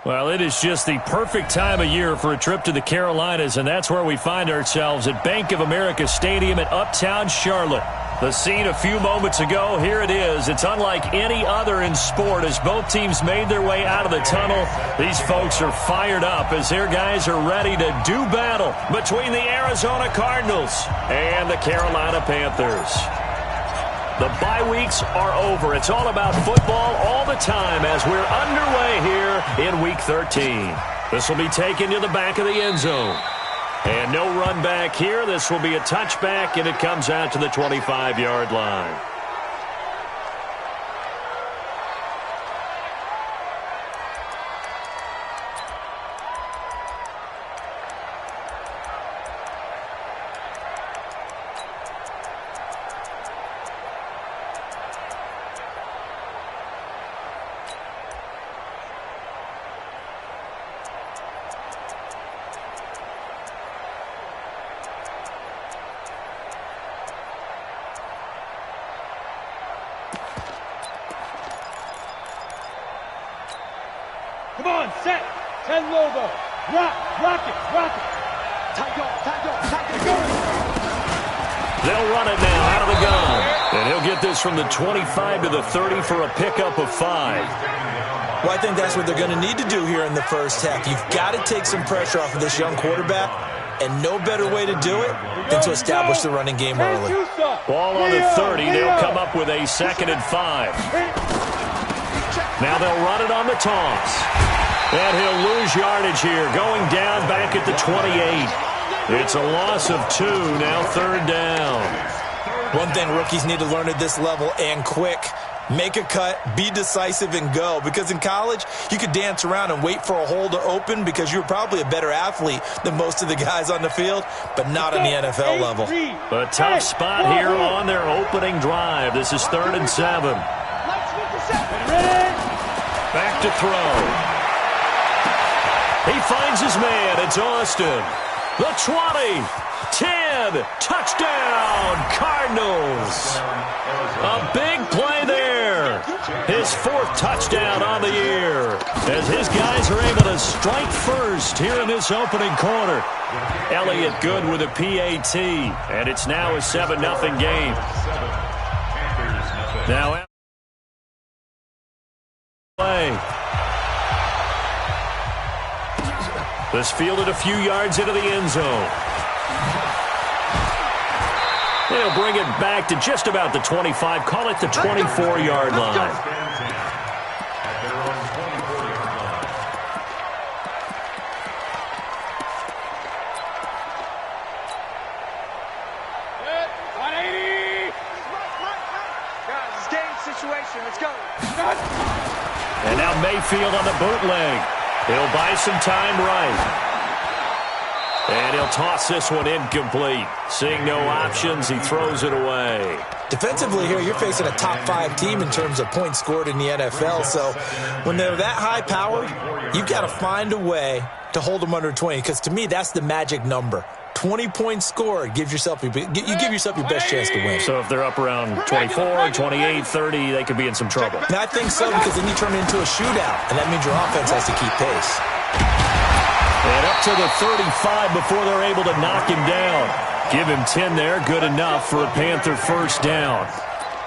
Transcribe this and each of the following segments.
Well, it is just the perfect time of year for a trip to the Carolinas, and that's where we find ourselves at Bank of America Stadium in Uptown Charlotte. The scene a few moments ago, here it is. It's unlike any other in sport as both teams made their way out of the tunnel. These folks are fired up as their guys are ready to do battle between the Arizona Cardinals and the Carolina Panthers. The bye weeks are over. It's all about football all the time as we're underway here in Week 13. This will be taken to the back of the end zone. And no run back here. This will be a touchback, and it comes out to the 25-yard line. Come on, set. 10 Lobo. Rock it. Tiger, go. They'll run it now out of the gun. And he'll get this from the 25 to the 30 for a pickup of 5. Well, I think that's what they're going to need to do here in the first half. You've got to take some pressure off of this young quarterback, and no better way to do it than to establish the running game early. Ball on the 30. They'll come up with a 2nd and 5. Now they'll run it on the toss. And he'll lose yardage here, going down back at the 28. It's a loss of 2, now 3rd down. One thing rookies need to learn at this level, and quick, make a cut, be decisive, and go. Because in college, you could dance around and wait for a hole to open because you're probably a better athlete than most of the guys on the field, but not on the NFL level. A tough spot here on their opening drive. This is 3rd and 7. Back to throw. He finds his man. It's Austin. The 20. 10. Touchdown, Cardinals. A big play there. His 4th touchdown on the year as his guys are able to strike first here in this opening quarter. Elliott good with a PAT, and it's now a 7-0 game. Now this fielded a few yards into the end zone. They'll bring it back to just about the 25. Call it the 24-yard line. Guys, game situation. Let's go. And now Mayfield on the bootleg. He'll buy some time right. And he'll toss this one incomplete. Seeing no options, he throws it away. Defensively here, you're facing a top 5 team in terms of points scored in the NFL. So when they're that high powered, you've got to find a way to hold them under 20. Because to me, that's the magic number. 20 points scored, you give yourself your best chance to win. So if they're up around 24, 28, 30, they could be in some trouble. And I think so, because then you turn it into a shootout, and that means your offense has to keep pace. And up to the 35 before they're able to knock him down. Give him 10 there, good enough for a Panther first down.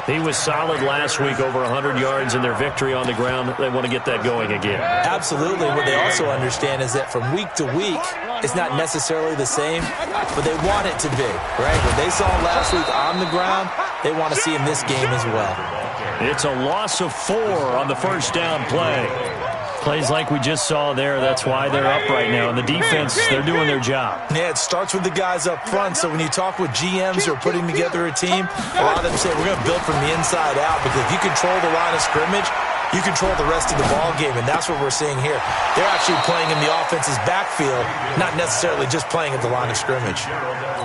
He was solid last week, over 100 yards in their victory on the ground. They want to get that going again. Absolutely. What they also understand is that from week to week, it's not necessarily the same, but they want it to be, right? What they saw last week on the ground, they want to see in this game as well. It's a loss of 4 on the first down play. Plays like we just saw there, that's why they're up right now. And the defense, they're doing their job. Yeah, it starts with the guys up front. So when you talk with GMs who are putting together a team, a lot of them say we're going to build from the inside out, because if you control the line of scrimmage, you control the rest of the ball game, and that's what we're seeing here. They're actually playing in the offense's backfield, not necessarily just playing at the line of scrimmage.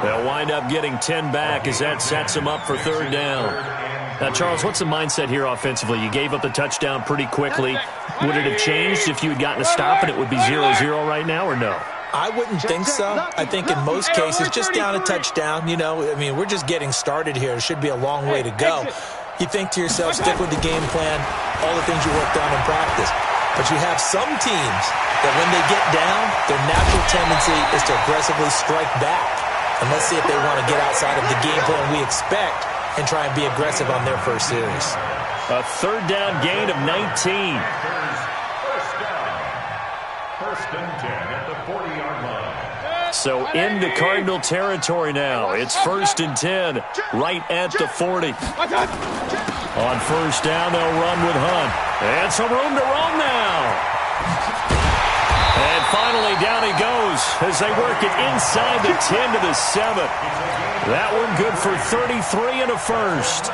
They'll wind up getting 10 back as that sets them up for 3rd down. Now, Charles, what's the mindset here offensively? You gave up the touchdown pretty quickly. Would it have changed if you had gotten a stop and it would be 0-0 right now, or no? I wouldn't think so. I think in most cases, just down a touchdown, you know, I mean, we're just getting started here. It should be a long way to go. You think to yourself, stick with the game plan, all the things you worked on in practice. But you have some teams that when they get down, their natural tendency is to aggressively strike back. And let's see if they want to get outside of the game plan we expect and try and be aggressive on their first series. A third down gain of 19. First and 10 at the 40-yard line. So into Cardinal territory now. It's first and 10 right at the 40. On first down, they'll run with Hunt. And some room to roam now. And finally, down he goes as they work it inside the 10 to the 7. That one good for 33 and a first.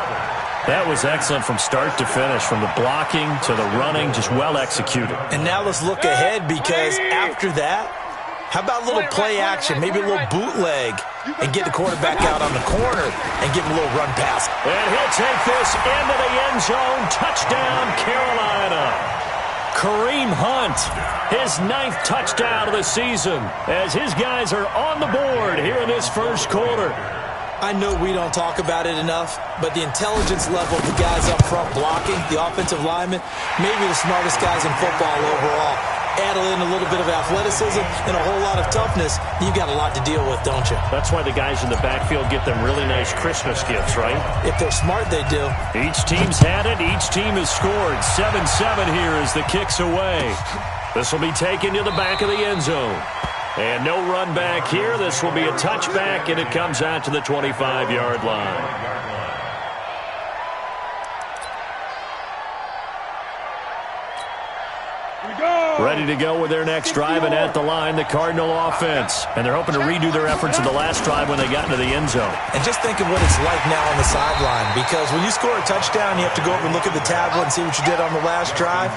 That was excellent from start to finish, from the blocking to the running, just well executed. And now let's look ahead, because after that, how about a little play action, maybe a little bootleg, and get the quarterback out on the corner and give him a little run pass. And he'll take this into the end zone. Touchdown, Carolina. Kareem Hunt, his 9th touchdown of the season, as his guys are on the board here in this first quarter. I know we don't talk about it enough, but the intelligence level of the guys up front blocking, the offensive linemen, maybe the smartest guys in football overall. Add in a little bit of athleticism and a whole lot of toughness, you've got a lot to deal with, don't you? That's why the guys in the backfield get them really nice Christmas gifts, right? If they're smart, they do. Each team's had it. Each team has scored. 7-7 here as the kick's away. This will be taken to the back of the end zone. And no run back here. This will be a touchback, and it comes out to the 25-yard line. Ready to go with their next drive, and at the line, the Cardinal offense. And they're hoping to redo their efforts in the last drive when they got into the end zone. And just think of what it's like now on the sideline, because when you score a touchdown, you have to go over and look at the tablet and see what you did on the last drive.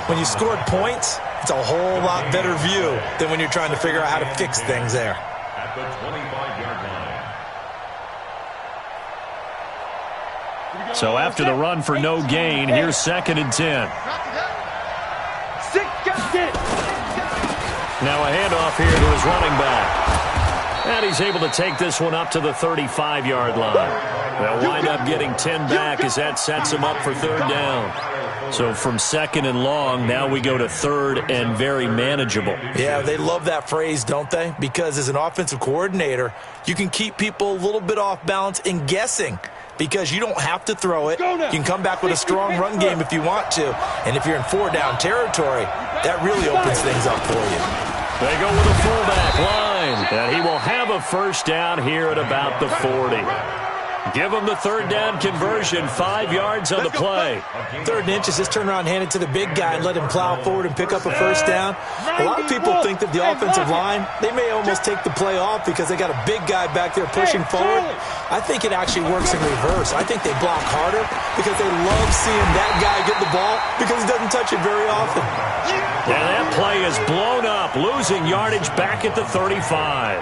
When you scored points, it's a whole lot better view than when you're trying to figure out how to fix things there. At the 25-yard line. So after the run for no gain, here's 2nd and 10. Now a handoff here to his running back. And he's able to take this one up to the 35-yard line. They'll wind up getting 10 back as that sets him up for 3rd down. So from 2nd and long, now we go to 3rd and very manageable. Yeah, they love that phrase, don't they? Because as an offensive coordinator, you can keep people a little bit off balance and guessing, because you don't have to throw it. You can come back with a strong run game if you want to. And if you're in 4-down territory, that really opens things up for you. They go with a fullback line, and he will have a first down here at about the 40. Give him the 3rd down conversion, 5 yards on the play. 3rd and inches, just turn around, hand it to the big guy, and let him plow forward and pick up a first down. A lot of people think that the offensive line, they may almost take the play off because they got a big guy back there pushing forward. I think it actually works in reverse. I think they block harder because they love seeing that guy get the ball because he doesn't touch it very often. And that play is blown up, losing yardage back at the 35.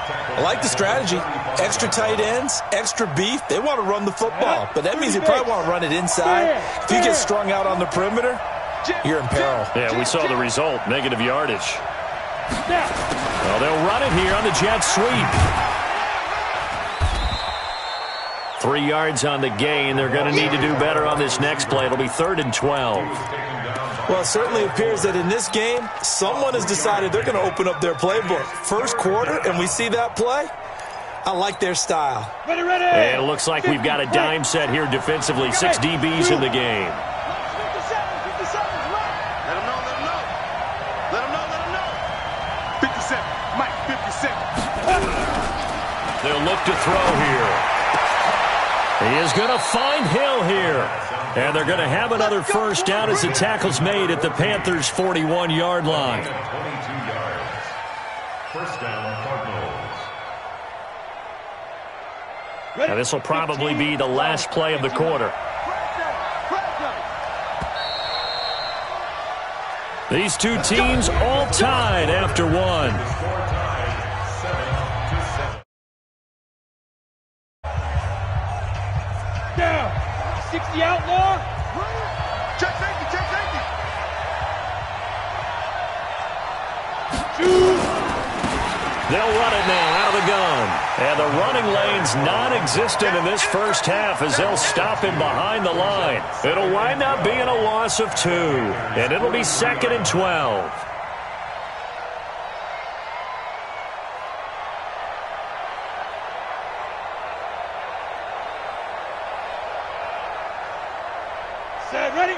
I like the strategy. Extra tight ends, extra beef. They want to run the football, but that means they probably want to run it inside. If you get strung out on the perimeter, you're in peril. Yeah, we saw the result, negative yardage. Well, they'll run it here on the jet sweep. 3 yards on the gain. They're going to need to do better on this next play. It'll be 3rd and 12. Well, it certainly appears that in this game, someone has decided they're going to open up their playbook. First quarter, and we see that play. I like their style. Ready, ready. And it looks like we've got a dime set here defensively. 6 DBs in the game. 57, 57, right. Let him know, let him know. Let him know, let him know. 57, Mike, 57. They'll look to throw here. He is going to find Hill here. And they're going to have another first down as the tackle's made at the Panthers' 41-yard line. 22 yards. First down, Cardinals. Now this will probably be the last play of the quarter. These two teams all tied after one. Down. 60 outlaw. Check safety, check safety. They'll run it now out of the the gun. And the running lane's non-existent in this first half as they'll stop him behind the line. It'll wind up being a loss of 2. And it'll be 2nd and 12. Set, ready?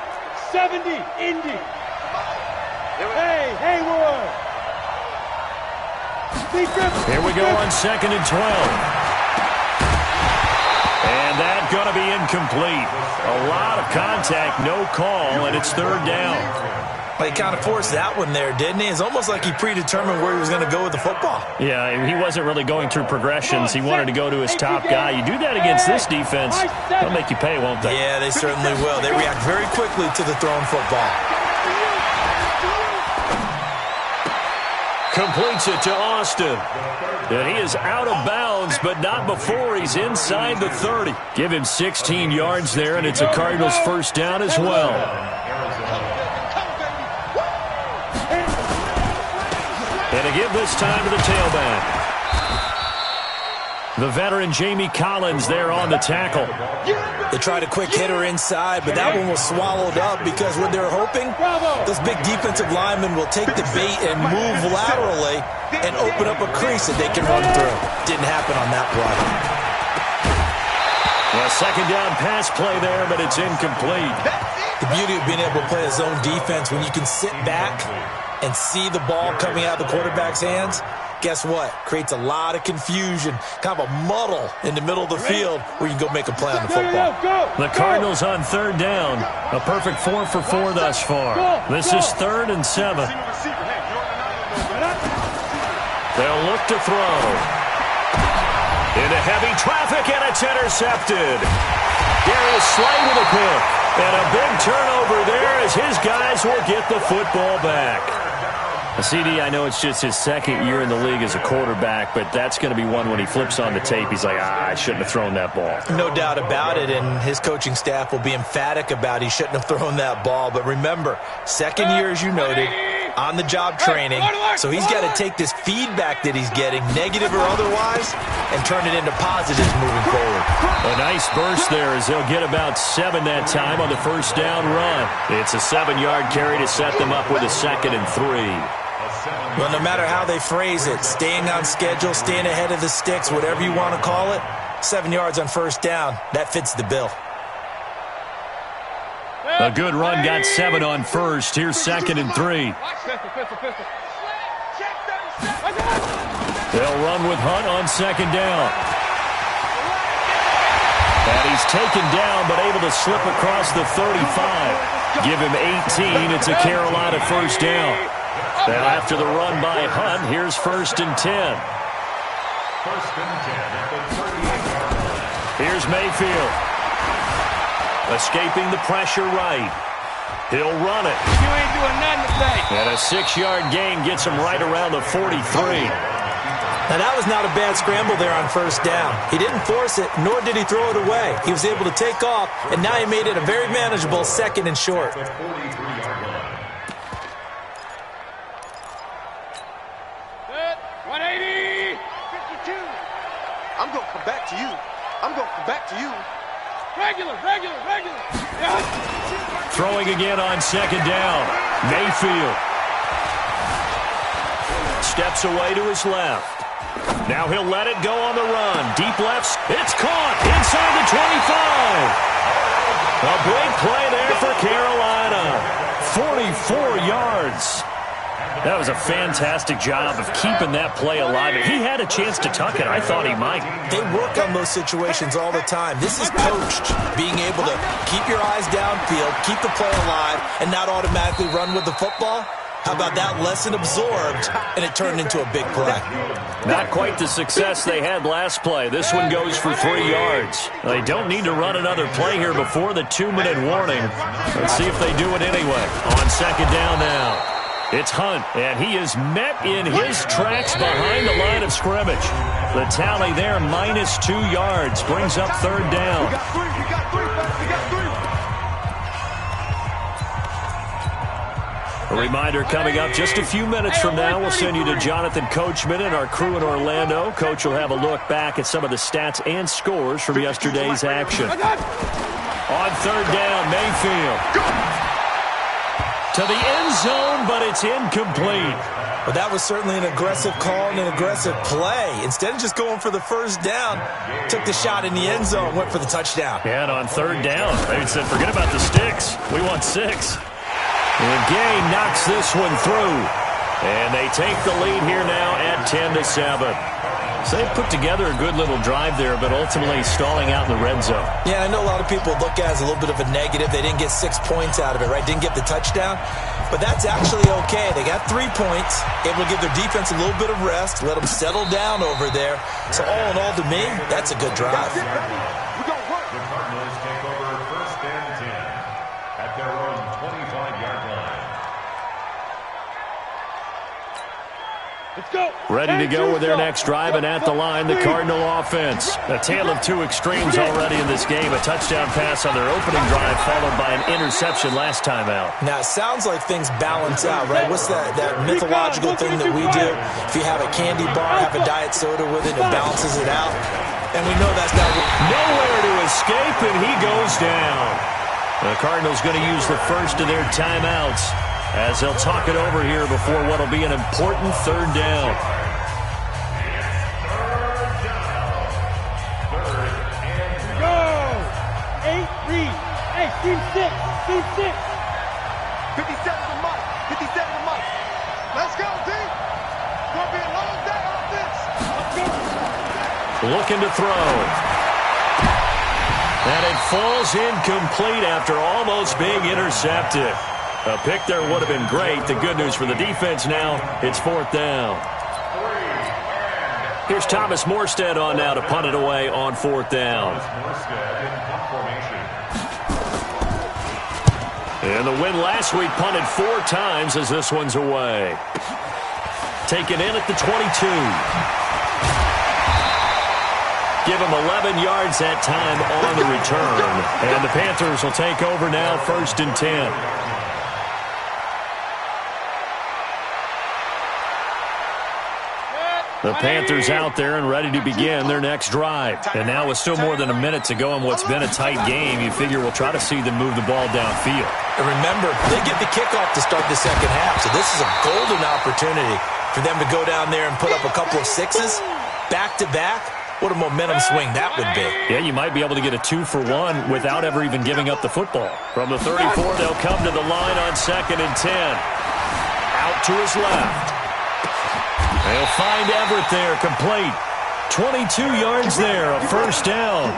70, Indy. Hey, Haywood. Here we go on 2nd and 12. And that's going to be incomplete. A lot of contact, no call, and it's 3rd down. Well, he kind of forced that one there, didn't he? It's almost like he predetermined where he was going to go with the football. Yeah, he wasn't really going through progressions. He wanted to go to his top guy. You do that against this defense, they'll make you pay, won't they? Yeah, they certainly will. They react very quickly to the thrown football. Completes it to Austin. And he is out of bounds, but not before he's inside the 30. Give him 16 yards there, and it's a Cardinals first down as well. And a give this time to the tailback. The veteran Jamie Collins there on the tackle. They tried a quick hitter inside, but that one was swallowed up because what they're hoping, those big defensive linemen will take the bait and move laterally and open up a crease that they can run through. Didn't happen on that play. Well, 2nd down pass play there, but it's incomplete. The beauty of being able to play a zone defense when you can sit back and see the ball coming out of the quarterback's hands, guess what? Creates a lot of confusion, kind of a muddle in the middle of the field where you can go make a play on the football. The Cardinals on 3rd down. A perfect 4 for 4 thus far. This is 3rd and 7. They'll look to throw. Into heavy traffic, and it's intercepted. Darius Slay with a pick. And a big turnover there as his guys will get the football back. CD, I know it's just his 2nd year in the league as a quarterback, but that's going to be one when he flips on the tape. He's like, I shouldn't have thrown that ball. No doubt about it, and his coaching staff will be emphatic about he shouldn't have thrown that ball. But remember, 2nd year, as you noted, on-the-job training, so he's got to take this feedback that he's getting, negative or otherwise, and turn it into positives moving forward. A nice burst there as they'll get about 7 that time on the first down run. It's a 7-yard carry to set them up with a 2nd and 3. Well, no matter how they phrase it, staying on schedule, staying ahead of the sticks, whatever you want to call it, 7 yards on first down, that fits the bill. A good run, got 7 on first. Here's 2nd and 3. They'll run with Hunt on 2nd down. And he's taken down, but able to slip across the 35. Give him 18. It's a Carolina first down. Now after the run by Hunt, here's 1st and 10. 1st and 10 at the 38. Here's Mayfield. Escaping the pressure right. He'll run it. You ain't doing nothing today. And a 6-yard gain gets him right around the 43. Now, that was not a bad scramble there on first down. He didn't force it, nor did he throw it away. He was able to take off, and now he made it a very manageable 2nd and short. The 43-yard line. 180. 52. I'm going to come back to you. I'm going to come back to you. Regular. Yeah. Throwing again on 2nd down. Mayfield. Steps away to his left. Now he'll let it go on the run. Deep left. It's caught inside the 25. A big play there for Carolina. 44 yards. That was a fantastic job of keeping that play alive. If he had a chance to tuck it, I thought he might. They work on those situations all the time. This is coached, being able to keep your eyes downfield, keep the play alive, and not automatically run with the football. How about that lesson absorbed, and it turned into a big play? Not quite the success they had last play. This one goes for 3 yards. They don't need to run another play here before the 2-minute warning. Let's see if they do it anyway. On 2nd down now. It's Hunt, and he is met in his tracks behind the line of scrimmage. The tally there, minus 2 yards, brings up 3rd down. We got three. A reminder coming up just a few minutes from now, we'll send you to Jonathan Coachman and our crew in Orlando. Coach will have a look back at some of the stats and scores from yesterday's action. On third down, Mayfield. To the end zone, but it's incomplete. Well, that was certainly an aggressive call and an aggressive play. Instead of just going for the first down, took the shot in the end zone, went for the touchdown. Yeah, and on third down, they said, forget about the sticks. We want 6. And Gay knocks this one through. And they take the lead here now at 10-7. So they put together a good little drive there, but ultimately stalling out in the red zone. Yeah, I know a lot of people look at it as a little bit of a negative. They didn't get 6 points out of it, right? Didn't get the touchdown. But that's actually okay. They got 3 points, able to give their defense a little bit of rest, let them settle down over there. So all in all, to me, that's a good drive. The Cardinals take over first and 10 at their own 25-yard line. Let's go. Ready to go with their next drive, and at the line, the Cardinal offense. A tale of two extremes already in this game. A touchdown pass on their opening drive, followed by an interception last time out. Now, it sounds like things balance out, right? What's that mythological thing that we do? If you have a candy bar, have a diet soda with it, it balances it out. And we know that's not... Nowhere to escape, and he goes down. The Cardinals going to use the first of their timeouts as they'll talk it over here before what will be an important third down. Go. 8, read. Hey, team 6. Team 6. 57 to Mike. 57 to Mike. Let's go, team. Gonna be a long day on this. Looking to throw. And it falls incomplete after almost being intercepted. A pick there would have been great. The good news for the defense now, it's fourth down. Here's Thomas Morstead on now to punt it away on fourth down. And the win last week punted 4 times as this one's away. Taken in at the 22. Give him 11 yards that time on the return. And the Panthers will take over now, first and 10. The Panthers out there and ready to begin their next drive. And now with still more than a minute to go in what's been a tight game, you figure we'll try to see them move the ball downfield. And remember, they get the kickoff to start the second half, so this is a golden opportunity for them to go down there and put up a couple of 6s back-to-back. What a momentum swing that would be. Yeah, you might be able to get a 2-for-1 without ever even giving up the football. From the 34, they'll come to the line on second and 10. Out to his left. They'll find Everett there, complete. 22 yards there, a first down.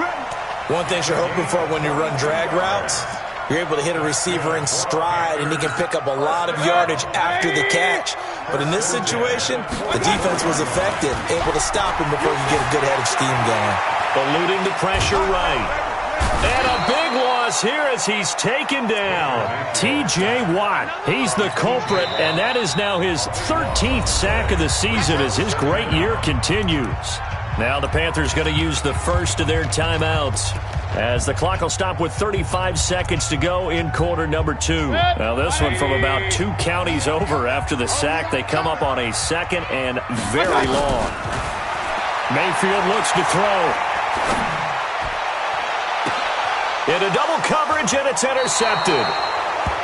One thing you're hoping for when you run drag routes, you're able to hit a receiver in stride, and he can pick up a lot of yardage after the catch. But in this situation, the defense was effective, able to stop him before you get a good head of steam going. Eluding the pressure right. And a big loss here as he's taken down. T.J. Watt, he's the culprit, and that is now his 13th sack of the season as his great year continues. Now the Panthers going to use the first of their timeouts as the clock will stop with 35 seconds to go in quarter number 2. Now this one from about 2 counties over after the sack. They come up on a second and very long. Mayfield looks to throw. Into double coverage, and it's intercepted.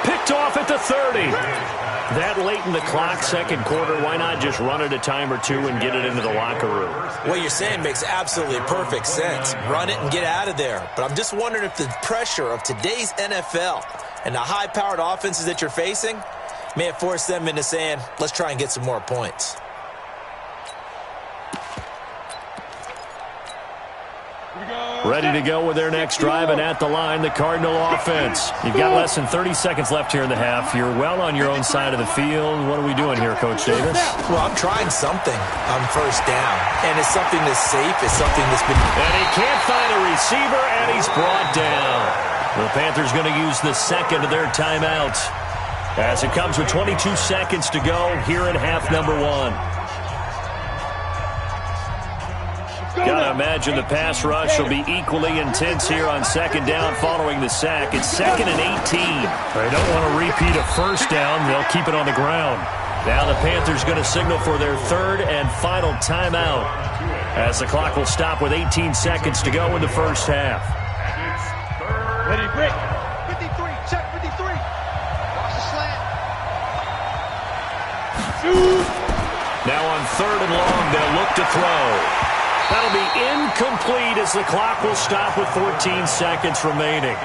Picked off at the 30. That late in the clock, second quarter, why not just run it a time or two and get it into the locker room? What you're saying makes absolutely perfect sense. Run it and get out of there. But I'm just wondering if the pressure of today's NFL and the high-powered offenses that you're facing may have forced them into saying, let's try and get some more points. Ready to go with their next drive, and at the line, the Cardinal offense. You've got less than 30 seconds left here in the half. You're well on your own side of the field. What are we doing here, Coach Davis? Well, I'm trying something on first down, and it's something that's safe. It's something that's been... And he can't find a receiver, and he's brought down. The Panthers going to use the second of their timeouts as it comes with 22 seconds to go here in half number 1. Got I imagine the pass rush will be equally intense here on second down following the sack. It's 2nd and 18. They don't want to repeat a first down. They'll keep it on the ground. Now the Panthers going to signal for their 3rd and final timeout as the clock will stop with 18 seconds to go in the first half. Ready, break. 53, check 53. Watch the slant. Now on 3rd and long, they'll look to throw. That'll be incomplete as the clock will stop with 14 seconds remaining.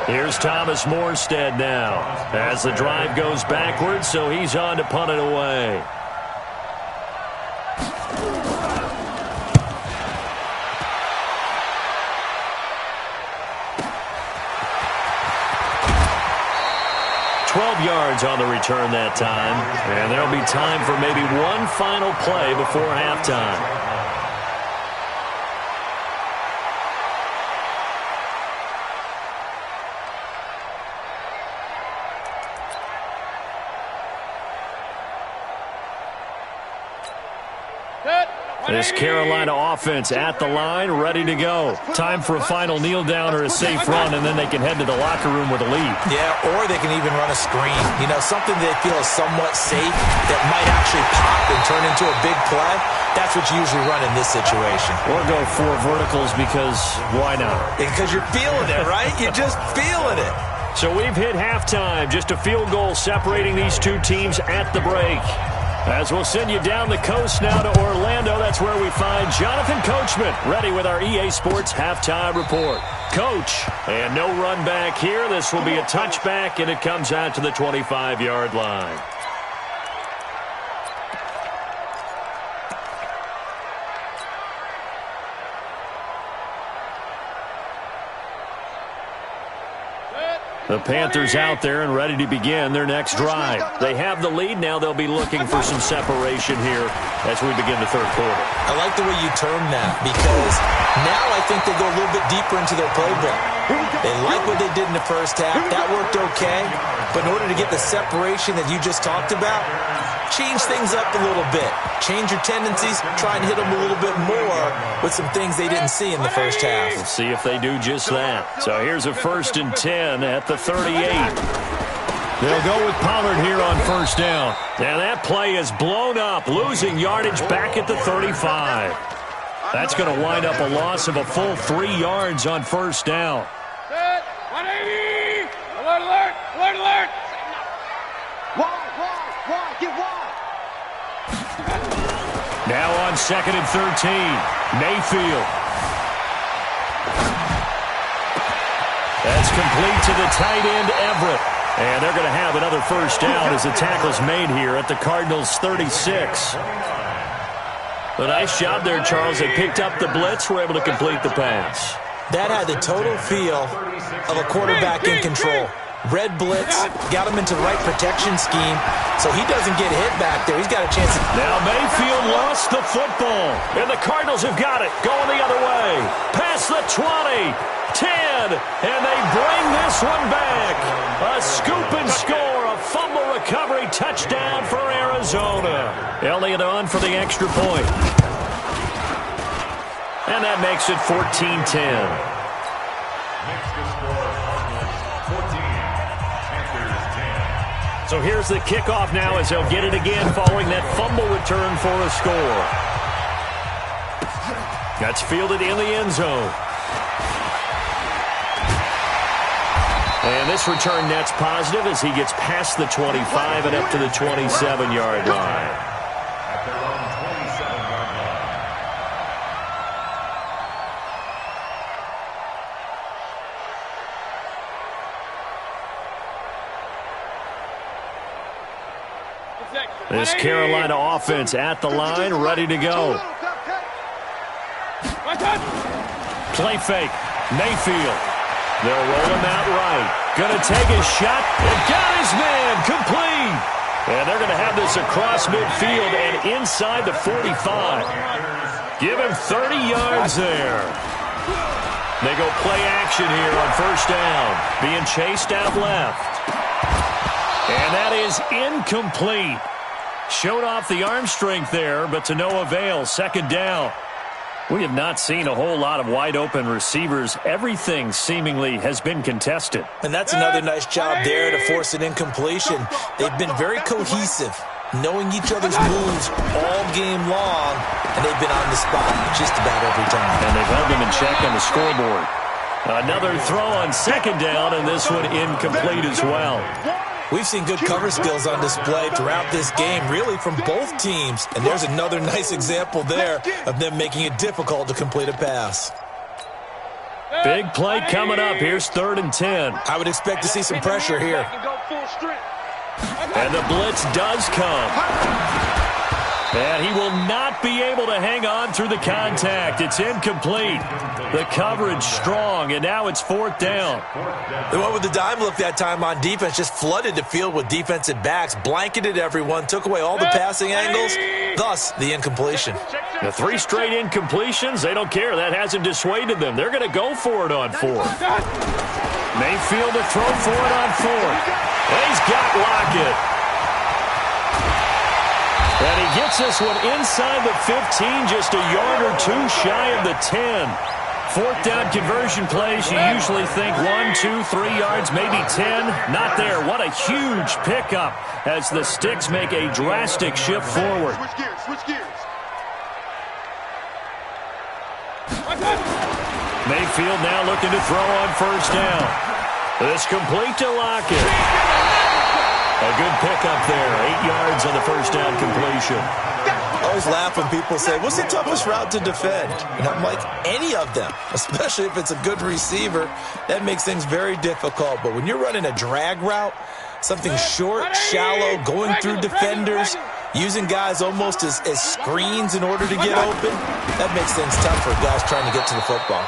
Here's Thomas Morstead now as the drive goes backwards, so he's on to punt it away. Yards on the return that time, and there'll be time for maybe one final play before halftime. This Carolina offense at the line, ready to go. Time for a final kneel down or a safe run, and then they can head to the locker room with a lead. Yeah, or they can even run a screen. You know, something they feel is somewhat safe that might actually pop and turn into a big play. That's what you usually run in this situation. Or go 4 verticals because why not? Because you're feeling it, right? You're just feeling it. So we've hit halftime. Just a field goal separating these two teams at the break. As we'll send you down the coast now to Orlando, that's where we find Jonathan Coachman, ready with our EA Sports Halftime Report. Coach, and no run back here. This will be a touchback, and it comes out to the 25-yard line. The Panthers out there and ready to begin their next drive. They have the lead. Now they'll be looking for some separation here as we begin the third quarter. I like the way you term that because now I think they go a little bit deeper into their playbook. They like what they did in the first half. That worked okay. But in order to get the separation that you just talked about, change things up a little bit. Change your tendencies. Try and hit them a little bit more with some things they didn't see in the first half. Let's see if they do just that. So here's a 1st and 10 at the 38. They'll go with Pollard here on first down. And that play is blown up, losing yardage back at the 35. That's going to wind up a loss of a full 3 yards on first down. 180! Alert, alert! Alert, alert! Wide, get wide. Now on 2nd and 13, Mayfield. That's complete to the tight end, Everett. And they're going to have another first down as the tackle's made here at the Cardinals' 36. A nice job there, Charles. They picked up the blitz, were able to complete the pass. That had the total feel of a quarterback in control. Red blitz, got him into the right protection scheme, so he doesn't get hit back there. He's got a chance. Now Mayfield lost the football, and the Cardinals have got it, going the other way. Past the 20, 10, and they bring this one back. A scoop and score, a fumble recovery touchdown for Arizona. Elliott on for the extra point. And that makes it 14-10. So here's the kickoff now as they'll get it again following that fumble return for a score. That's fielded in the end zone. And this return net's positive as he gets past the 25 and up to the 27-yard line. At their own 27-yard line. This Carolina offense at the line, ready to go. Play fake. Mayfield. They'll roll him out right. Going to take his shot. And got his man. Complete. And they're going to have this across midfield and inside the 45. Give him 30 yards there. They go play action here on first down. Being chased out left. And that is incomplete. Showed off the arm strength there, but to no avail. Second down. We have not seen a whole lot of wide-open receivers. Everything seemingly has been contested. And that's another nice job there to force an incompletion. They've been very cohesive, knowing each other's moves all game long, and they've been on the spot just about every time. And they've held them in check on the scoreboard. Another throw on second down, and this one incomplete as well. We've seen good cover skills on display throughout this game, really from both teams. And there's another nice example there of them making it difficult to complete a pass. Big play coming up. Here's 3rd and 10. I would expect to see some pressure here. And the blitz does come. And he will not be able to hang on through the contact. It's incomplete. The coverage strong, and now it's 4th down. They went with the dime look that time on defense, just flooded the field with defensive backs, blanketed everyone, took away all the passing angles, thus the incompletion. The 3 straight incompletions, they don't care. That hasn't dissuaded them. They're going to go for it on 4th. Mayfield to throw for it on 4th. And he's got Lockett. And he gets this one inside the 15, just a yard or 2 shy of the 10. 4th down conversion plays, you usually think 1, 2, 3 yards, maybe 10. Not there. What a huge pickup as the Sticks make a drastic shift forward. Switch gears. Mayfield now looking to throw on 1st down. This complete to Lockett. A good pickup there. 8 yards on the 1st down completion. I always laugh when people say, what's the toughest route to defend? And I'm like, any of them, especially if it's a good receiver. That makes things very difficult. But when you're running a drag route, something short, shallow, going through defenders, using guys almost as screens in order to get open, that makes things tough for guys trying to get to the football.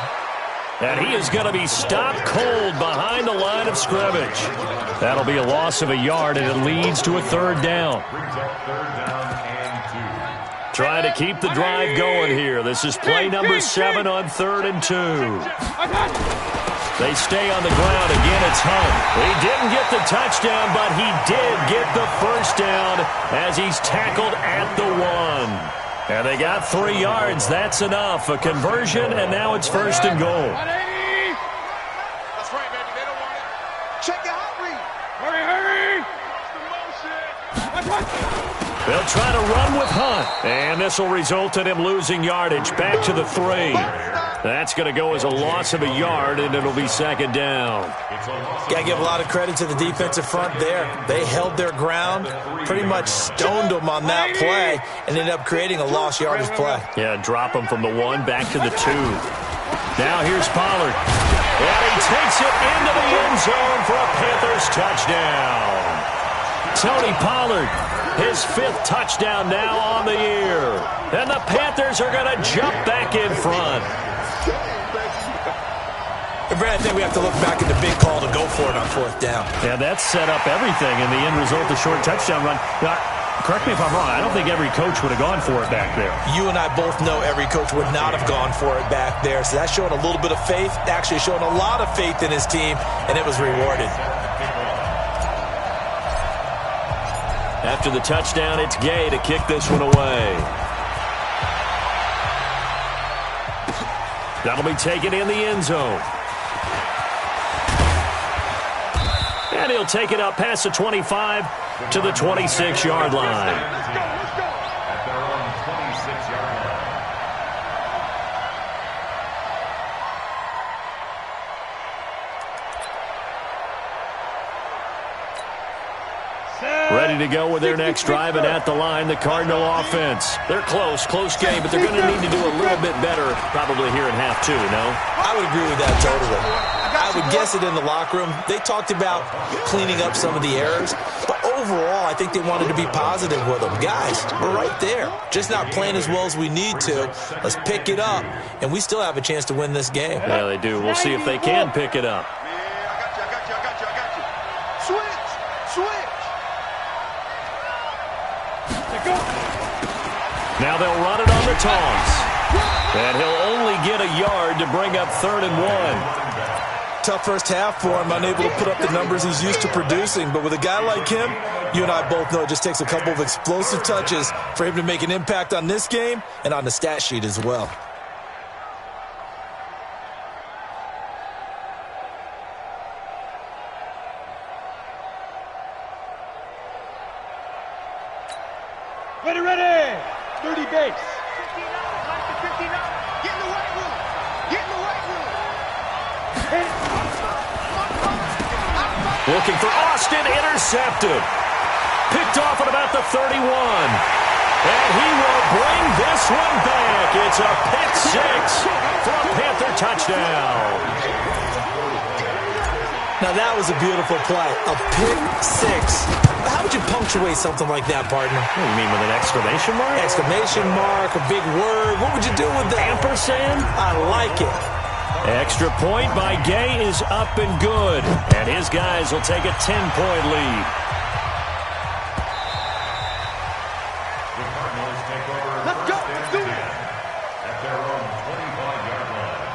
And he is going to be stopped cold behind the line of scrimmage. That'll be a loss of a yard, and it leads to a 3rd down. Trying to keep the drive going here. This is play number 7 on 3rd and 2. They stay on the ground. Again, it's Hunt. He didn't get the touchdown, but he did get the 1st down as he's tackled at the 1. And they got 3 yards. That's enough. A conversion, and now it's 1st and goal. That's right, baby. They don't want it. Check your hot read. Hurry! They'll try to run with Hunt. And this will result in him losing yardage. Back to the 3. That's going to go as a loss of a yard, and it'll be 2nd down. Got to give a lot of credit to the defensive front there. They held their ground, pretty much stoned them on that play, and ended up creating a lost yardage play. Yeah, drop him from the 1 back to the 2. Now here's Pollard. And he takes it into the end zone for a Panthers touchdown. Tony Pollard, his 5th touchdown now on the year. And the Panthers are going to jump back in front. And Brad, I think we have to look back at the big call to go for it on 4th down. Yeah, that set up everything in the end result, the short touchdown run. Now, correct me if I'm wrong, I don't think every coach would have gone for it back there. You and I both know every coach would not have gone for it back there. So that's showing a little bit of faith, actually showing a lot of faith in his team, and it was rewarded. After the touchdown, it's Gay to kick this one away. That'll be taken in the end zone. And he'll take it up past the 25 to the 26-yard line. At their own 26-yard line. Ready to go with their next drive, and at the line, the Cardinal offense. They're close game, but they're going to need to do a little bit better probably here in half 2, no? I would agree with that totally. I would guess it in the locker room. They talked about cleaning up some of the errors, but overall, I think they wanted to be positive with them. Guys, we're right there. Just not playing as well as we need to. Let's pick it up, and we still have a chance to win this game. Yeah, they do. We'll see if they can pick it up. Now they'll run it on the toss. And he'll only get a yard to bring up 3rd and 1. tough first half for him, unable to put up the numbers he's used to producing. But with a guy like him, you and I both know it just takes a couple of explosive touches for him to make an impact on this game and on the stat sheet as well. Ready. 30 base. 59, like the 59. Get in the weight room. Get in the weight room. Looking for Austin, intercepted. Picked off at about the 31. And he will bring this one back. It's a pick six for a Panther touchdown. Now that was a beautiful play. A pick six. How would you punctuate something like that, partner? What do you mean, with an exclamation mark? Exclamation mark, a big word. What would you do with that? Ampersand? I like it. Extra point by Gay is up and good. And his guys will take a 10-point lead. The Cardinals take over. Let's go. Let's do it. At their own 25-yard line.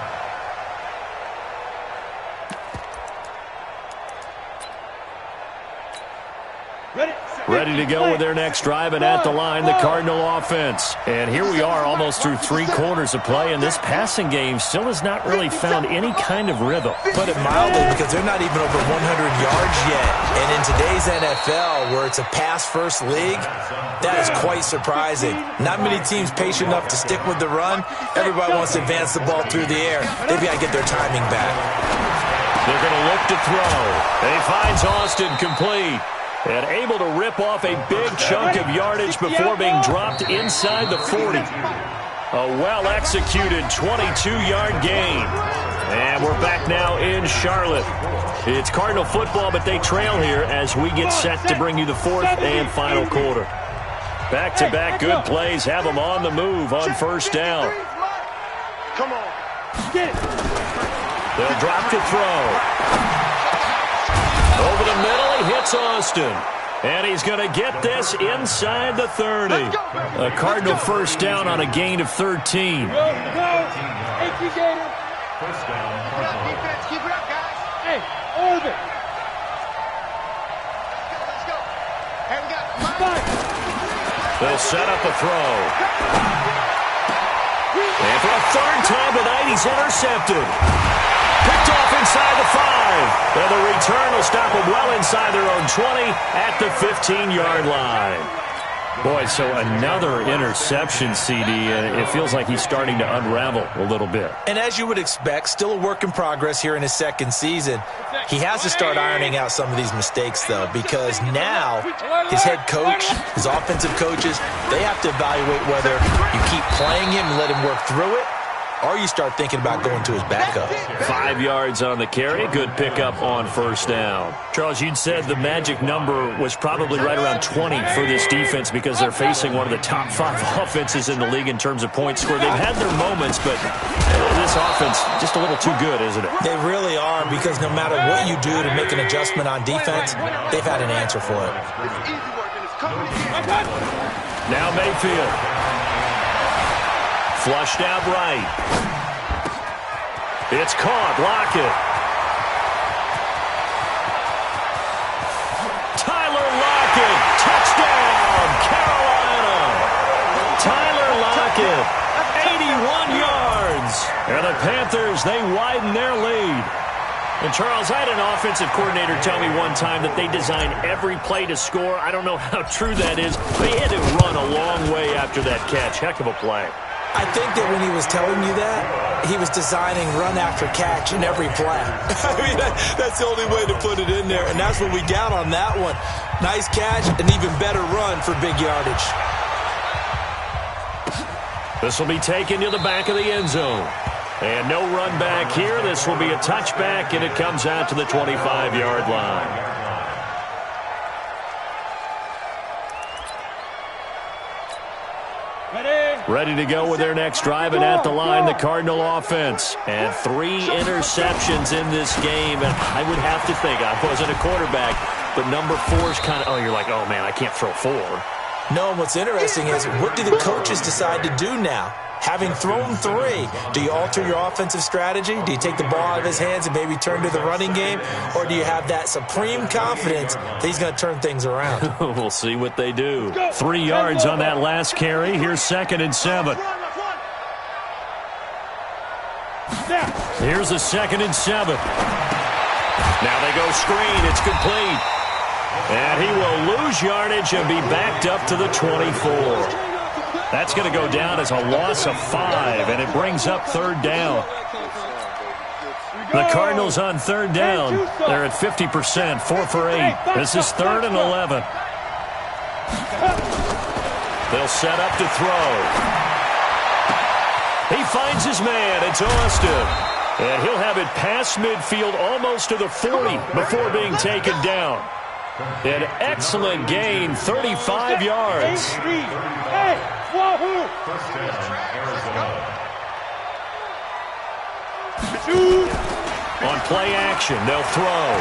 Ready to go with their next drive, and at the line, the Cardinal offense. And here we are almost through 3 quarters of play, and this passing game still has not really found any kind of rhythm. Put it mildly, because they're not even over 100 yards yet. And in today's NFL, where it's a pass-first league, that is quite surprising. Not many teams patient enough to stick with the run. Everybody wants to advance the ball through the air. They've got to get their timing back. They're going to look to throw. And he finds Austin complete. And able to rip off a big chunk of yardage before being dropped inside the 40. A well-executed 22-yard gain. And we're back now in Charlotte. It's Cardinal football, but they trail here as we get set to bring you the 4th and final quarter. Back-to-back good plays have them on the move on first down. Come on. They'll drop to throw. Over the middle, he hits Austin. And he's going to get this inside the 30. A Cardinal first down on a gain of 13. Go. Thank you, Gator. First down. Keep it up, defense. Keep it up, guys. Hey, orbit. Let's go. Hey, we got Five. They'll set up a throw. And for a 3rd time tonight, he's intercepted. Picked off inside the 5. And the return will stop them well inside their own 20 at the 15-yard line. Boy, so another interception, CD, and it feels like he's starting to unravel a little bit. And as you would expect, still a work in progress here in his 2nd season. He has to start ironing out some of these mistakes, though, because now his head coach, his offensive coaches, they have to evaluate whether you keep playing him and let him work through it, or you start thinking about going to his backup. 5 yards on the carry. Good pickup on first down. Charles, you'd said the magic number was probably right around 20 for this defense because they're facing one of the top 5 offenses in the league in terms of points scored. They've had their moments, but this offense just a little too good, isn't it? They really are, because no matter what you do to make an adjustment on defense, they've had an answer for it. It's easy work, and it's coming again. Now Mayfield. Flushed out right. It's caught. Lockett. Tyler Lockett. Touchdown, Carolina. Tyler Lockett. 81 yards. And the Panthers, they widen their lead. And, Charles, I had an offensive coordinator tell me one time that they design every play to score. I don't know how true that is, but he had to run a long way after that catch. Heck of a play. I think that when he was telling you that, he was designing run after catch in every play. I mean, that's the only way to put it in there, and that's what we got on that one. Nice catch, an even better run for big yardage. This will be taken to the back of the end zone. And no run back here. This will be a touchback, and it comes out to the 25-yard line. Ready to go with their next drive, and at the line, the Cardinal offense. And 3 interceptions in this game, and I would have to think, I wasn't a quarterback, but number 4 is kind of, you're like, oh, man, I can't throw 4. No, and what's interesting is, what do the coaches decide to do now? Having thrown 3, do you alter your offensive strategy? Do you take the ball out of his hands and maybe turn to the running game? Or do you have that supreme confidence that he's going to turn things around? We'll see what they do. 3 yards on that last carry. Here's 2nd and 7. Here's a 2nd and 7. Now they go screen. It's complete. And he will lose yardage and be backed up to the 24. That's going to go down as a loss of 5, and it brings up 3rd down. The Cardinals on 3rd down. They're at 50%, 4 for 8. This is 3rd and 11. They'll set up to throw. He finds his man. It's Austin. And he'll have it past midfield almost to the 40 before being taken down. An excellent gain, 35 yards. On play action, they'll throw.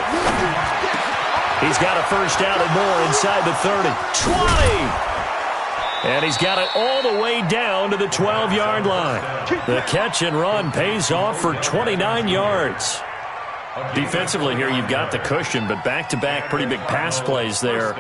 He's got a first down and more inside the 30. 20! And he's got it all the way down to the 12-yard line. The catch and run pays off for 29 yards. Defensively here, you've got the cushion, but back-to-back pretty big pass plays there.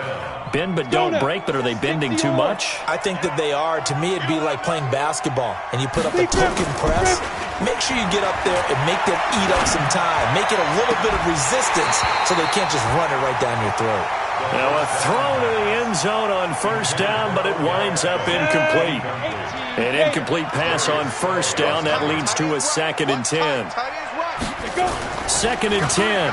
Bend but don't break, but are they bending too much? I think that they are. To me, it'd be like playing basketball, and you put up a token press. Make sure you get up there and make them eat up some time. Make it a little bit of resistance so they can't just run it right down your throat. Now a throw to the end zone on first down, but it winds up incomplete. An incomplete pass on first down. That leads to a 2nd and 10. 2nd and 10.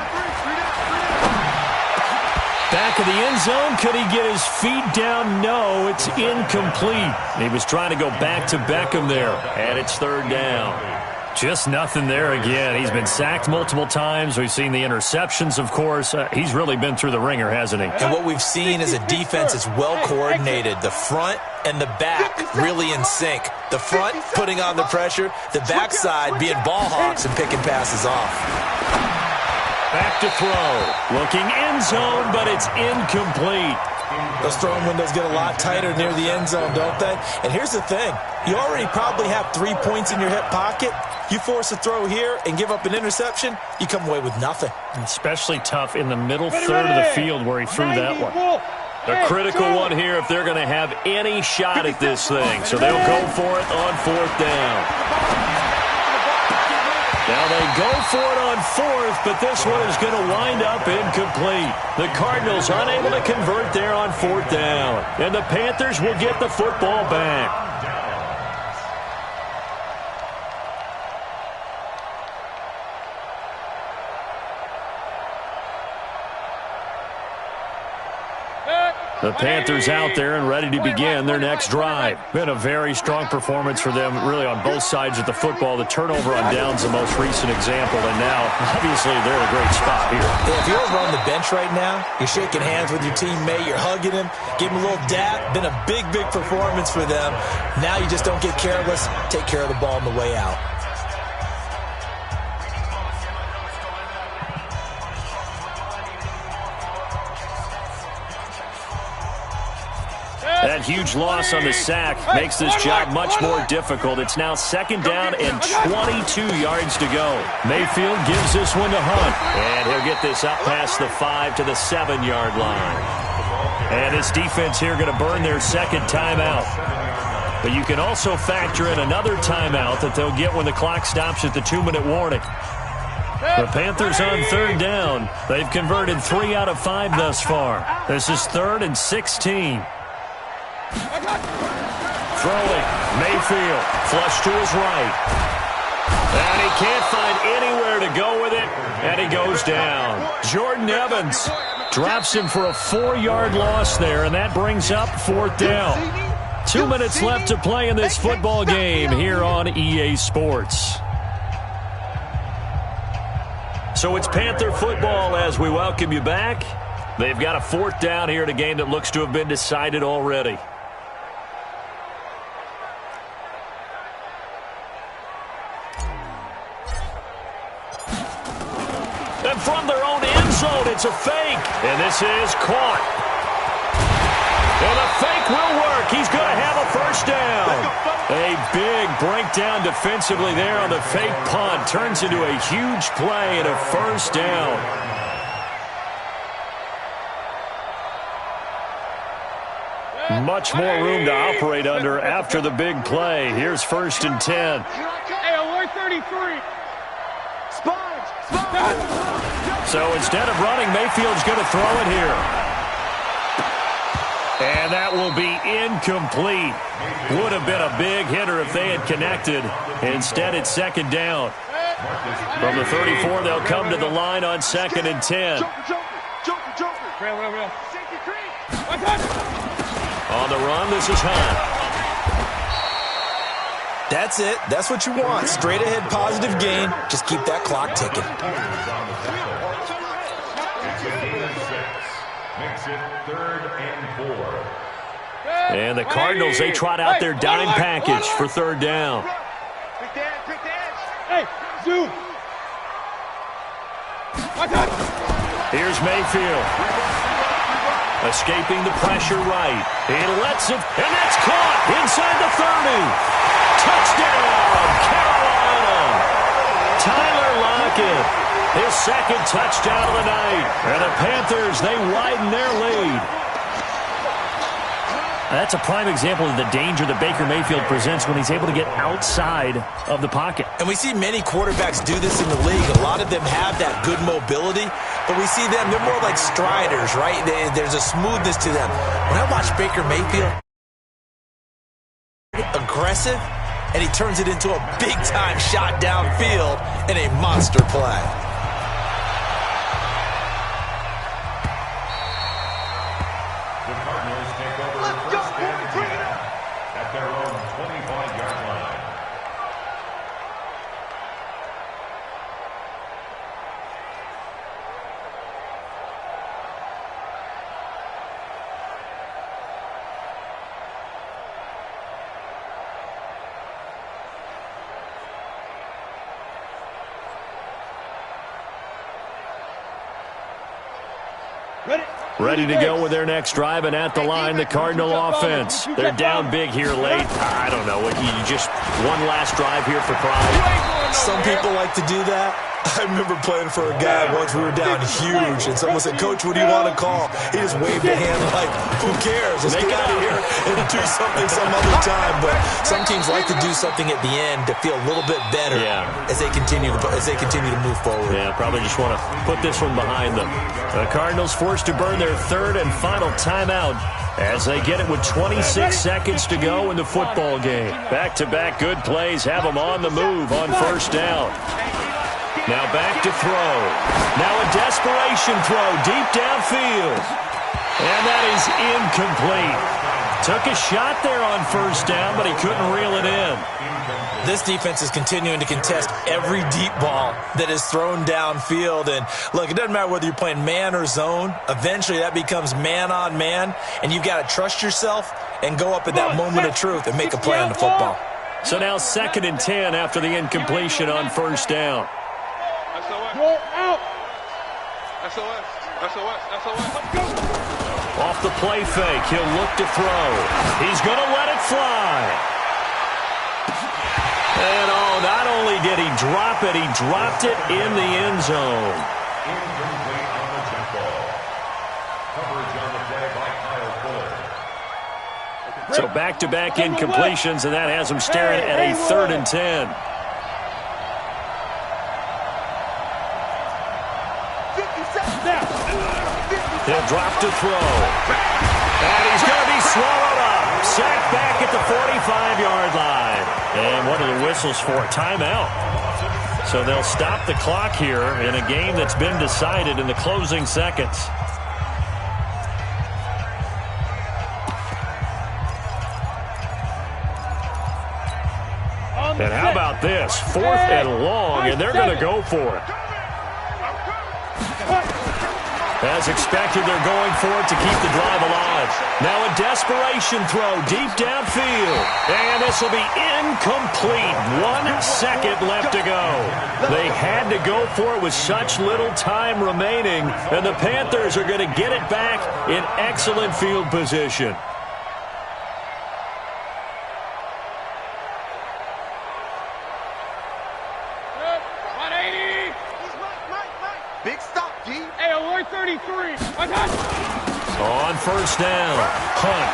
Back of the end zone. Could he get his feet down? No, it's incomplete. He was trying to go back to Beckham there, and it's 3rd down. Just nothing there again. He's been sacked multiple times. We've seen the interceptions, of course. He's really been through the ringer, hasn't he? And what we've seen is a defense that's well coordinated. The front and the back really in sync. The front putting on the pressure, the backside being ball hawks and picking passes off. Back to throw. Looking end zone, but it's incomplete. Those throwing windows get a lot tighter near the end zone, don't they? And here's the thing. You already probably have 3 points in your hip pocket. You force a throw here and give up an interception, you come away with nothing. Especially tough in the middle third of the field where he threw that one. The critical one here if they're going to have any shot at this thing. So they'll go for it on 4th down. Now they go for it on 4th, but this one is going to wind up incomplete. The Cardinals unable to convert there on 4th down. And the Panthers will get the football back. The Panthers out there and ready to begin their next drive. Been a very strong performance for them, really, on both sides of the football. The turnover on downs the most recent example, and now, obviously, they're in a great spot here. Yeah, if you're over on the bench right now, you're shaking hands with your teammate, you're hugging him, give him a little dap. Been a big, big performance for them. Now you just don't get careless. Take care of the ball on the way out. That huge loss on the sack makes this job much more difficult. It's now 2nd down and 22 yards to go. Mayfield gives this one to Hunt, and he'll get this up past the 5 to the 7-yard line. And this defense here going to burn their 2nd timeout. But you can also factor in another timeout that they'll get when the clock stops at the 2-minute warning. The Panthers on 3rd down. They've converted 3 out of 5 thus far. This is 3rd and 16. Throwing, Mayfield, flush to his right. And he can't find anywhere to go with it, and he goes down. Jordan Evans drops him for a 4-yard loss there, and that brings up 4th down. 2 minutes left to play in this football game here on EA Sports. So it's Panther football as we welcome you back. They've got a 4th down here in a game that looks to have been decided already. And from their own end zone, it's a fake. And this is caught. And the fake will work. He's going to have a first touchdown. A big breakdown defensively there on the fake punt. Turns into a huge play and a first down. Much more room to operate under after the big play. Here's 1st and 10. Hey, alert 33. So instead of running, Mayfield's going to throw it here. And that will be incomplete. Would have been a big hitter if they had connected. Instead, it's 2nd down. From the 34, they'll come to the line on 2nd and 10. On the run, this is Hunt. That's it. That's what you want. Straight ahead, positive gain. Just keep that clock ticking. Makes it 3rd and 4. And the Cardinals, they trot out their dime package for 3rd down. Hey, zoom. Here's Mayfield. Escaping the pressure right. He lets it, and that's caught inside the 30. Touchdown, Carolina. Tyler Lockett, his 2nd touchdown of the night. And the Panthers, they widen their lead. That's a prime example of the danger that Baker Mayfield presents when he's able to get outside of the pocket. And we see many quarterbacks do this in the league. A lot of them have that good mobility, but we see them, they're more like striders, right? There's a smoothness to them. When I watch Baker Mayfield, aggressive, and he turns it into a big-time shot downfield in a monster play. The Cardinals take over 1st and 10 at their own 25-yard line. Ready to go with their next drive, and at the line, the Cardinal offense. They're down big here late. I don't know. You just one last drive here for pride. Some people like to do that. I remember playing for a guy once. We were down huge, and someone said, "Coach, what do you want to call?" He just waved a hand like, "Who cares? Let's get out of here and do something some other time." But some teams like to do something at the end to feel a little bit better as they continue to move forward. Yeah, probably just want to put this one behind them. The Cardinals forced to burn their 3rd and final timeout as they get it with 26 seconds to go in the football game. Back-to-back good plays have them on the move on 1st down. Now back to throw. Now a desperation throw deep downfield. And that is incomplete. Took a shot there on 1st down, but he couldn't reel it in. This defense is continuing to contest every deep ball that is thrown downfield. And look, it doesn't matter whether you're playing man or zone. Eventually that becomes man on man, and you've got to trust yourself and go up at that moment of truth and make a play on the football. So now 2nd and 10 after the incompletion on 1st down. Go out. Off the play fake, he'll look to throw. He's going to let it fly. And not only did he drop it, he dropped it in the end zone. Incomplete on the jump ball. Coverage on the play by Kyle Fuller. So back-to-back incompletions, and that has him staring at a 3rd and 10. He'll drop to throw. And he's going to be swallowed up. Sacked back at the 45-yard line. And what are the whistles for? Timeout. So they'll stop the clock here in a game that's been decided in the closing seconds. And how about this? 4th and long, and they're going to go for it. As expected, they're going for it to keep the drive alive. Now a desperation throw deep downfield. And this will be incomplete. 1 second left to go. They had to go for it with such little time remaining. And the Panthers are going to get it back in excellent field position. first down. Hunt.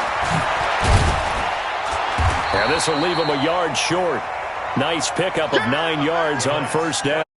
And this will leave him a yard short. Nice pickup of 9 yards on first down.